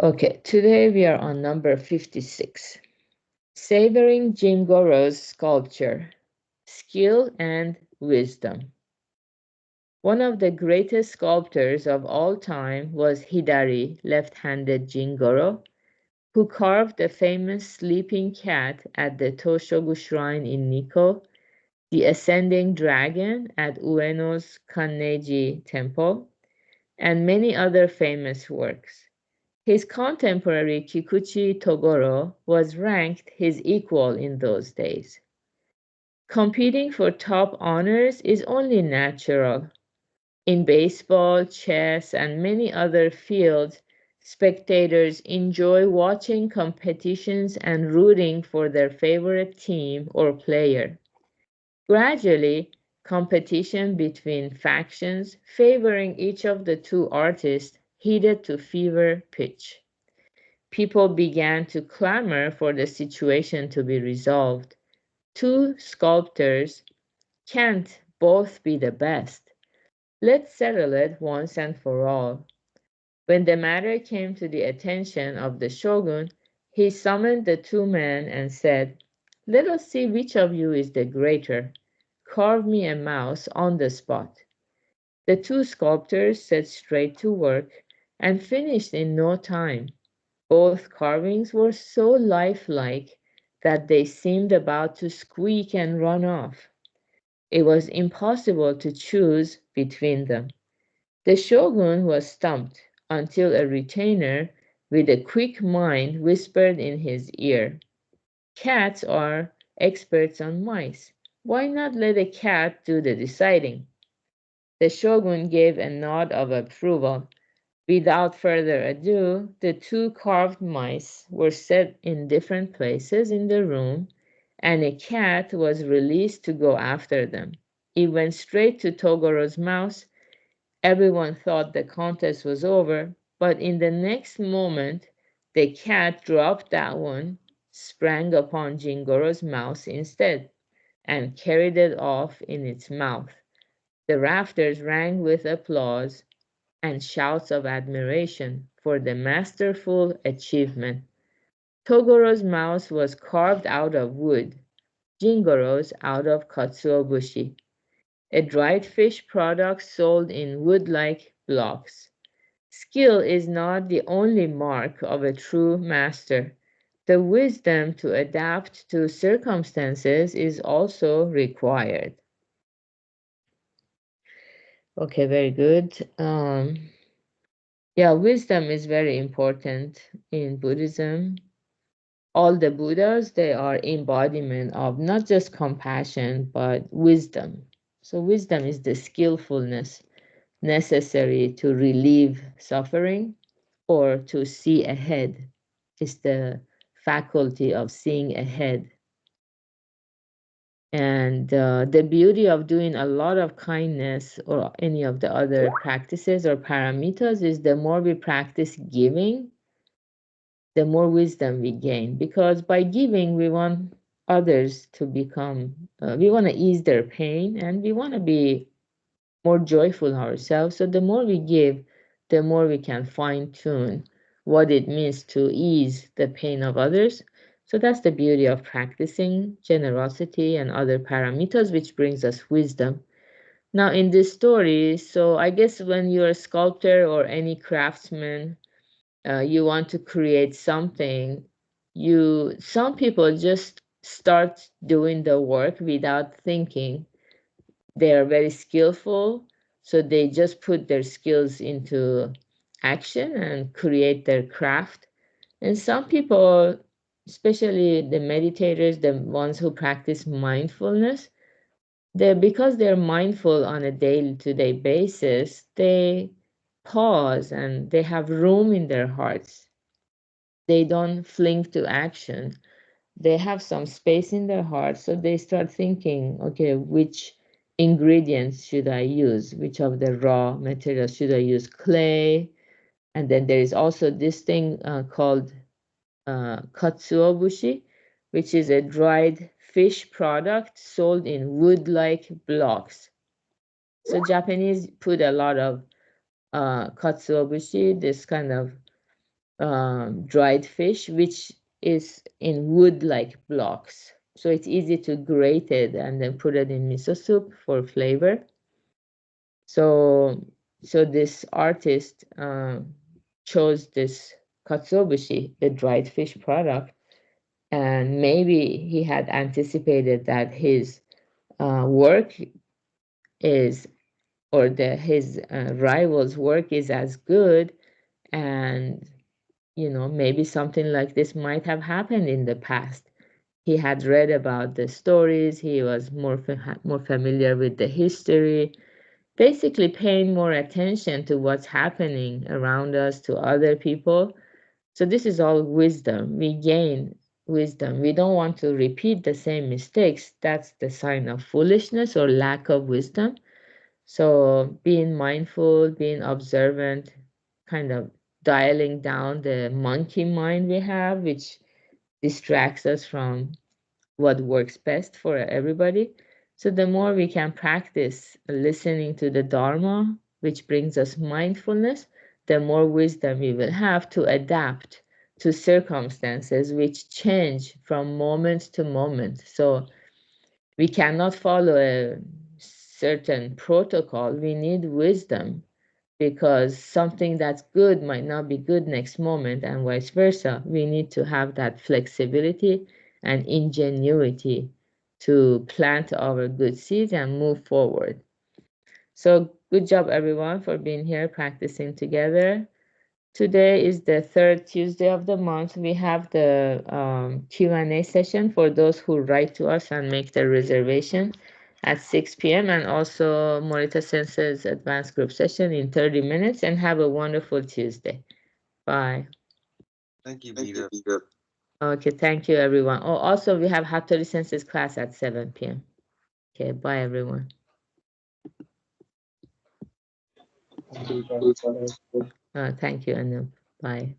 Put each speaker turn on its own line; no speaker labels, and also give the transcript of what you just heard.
Okay, today we are on number 56. Savoring Jingoro's sculpture, skill and wisdom. One of the greatest sculptors of all time was Hidari, left-handed Jingoro, who carved the famous sleeping cat at the Toshogu Shrine in Nikko, the ascending dragon at Ueno's Kanneji Temple, and many other famous works. His contemporary Kikuchi Togoro was ranked his equal in those days. Competing for top honors is only natural. In baseball, chess, and many other fields, spectators enjoy watching competitions and rooting for their favorite team or player. Gradually, competition between factions favoring each of the two artists heated to fever pitch. People began to clamor for the situation to be resolved. Two sculptors can't both be the best. Let's settle it once and for all. When the matter came to the attention of the shogun, he summoned the two men and said, "Let us see which of you is the greater. Carve me a mouse on the spot." The two sculptors set straight to work and finished in no time. Both carvings were so lifelike that they seemed about to squeak and run off. It was impossible to choose between them. The shogun was stumped until a retainer with a quick mind whispered in his ear, "Cats are experts on mice. Why not let a cat do the deciding?" The shogun gave a nod of approval. Without further ado, the two carved mice were set in different places in the room, and a cat was released to go after them. It went straight to Togoro's mouse. Everyone thought the contest was over, but in the next moment, the cat dropped that one, sprang upon Jingoro's mouse instead, and carried it off in its mouth. The rafters rang with applause and shouts of admiration for the masterful achievement. Togoro's mouse was carved out of wood, Jingoro's out of katsuobushi, a dried fish product sold in wood-like blocks. Skill is not the only mark of a true master. The wisdom to adapt to circumstances is also required. Okay, very good. Yeah, wisdom is very important in Buddhism. All the Buddhas, they are embodiment of not just compassion, but wisdom. So wisdom is the skillfulness necessary to relieve suffering or to see ahead. It's the faculty of seeing ahead. And the beauty of doing a lot of kindness or any of the other practices or paramitas is the more we practice giving, the more wisdom we gain. Because by giving, we want others to become, we want to ease their pain and we want to be more joyful ourselves. So the more we give, the more we can fine tune what it means to ease the pain of others. So that's the beauty of practicing generosity and other paramitas, which brings us wisdom. Now, in this story, so I guess when you're a sculptor or any craftsman, you want to create something, some people just start doing the work without thinking. They are very skillful, so they just put their skills into action and create their craft. And some people, especially the meditators, the ones who practice mindfulness, because they're mindful on a day-to-day basis, they pause and they have room in their hearts. They don't fling to action. They have some space in their heart, so they start thinking, okay, which ingredients should I use? Which of the raw materials should I use? Clay. And then there is also this thing called katsuobushi, which is a dried fish product sold in wood-like blocks. So Japanese put a lot of katsuobushi, this kind of dried fish, which is in wood-like blocks. So it's easy to grate it and then put it in miso soup for flavor. So, so this artist chose this katsuobushi, the dried fish product, and maybe he had anticipated that his work is, or his rival's work is as good, and maybe something like this might have happened in the past. He had read about the stories. He was more familiar with the history, basically paying more attention to what's happening around us, to other people. So this is all wisdom. We gain wisdom. We don't want to repeat the same mistakes. That's the sign of foolishness or lack of wisdom. So being mindful, being observant, kind of dialing down the monkey mind we have, which distracts us from what works best for everybody. So the more we can practice listening to the Dharma, which brings us mindfulness, the more wisdom we will have to adapt to circumstances which change from moment to moment. So we cannot follow a certain protocol. We need wisdom because something that's good might not be good next moment, and vice versa. We need to have that flexibility and ingenuity to plant our good seeds and move forward. So good job everyone for being here practicing together. Today is the third Tuesday of the month. We have the Q&A session for those who write to us and make their reservation at 6 p.m. and also Morita Sensei's advanced group session in 30 minutes, and have a wonderful Tuesday. Bye.
Thank you, Vita.
Okay, thank you everyone. Oh, also we have Hattori Sensei's class at 7 p.m. Okay, bye everyone. Thank you, Anup. Bye.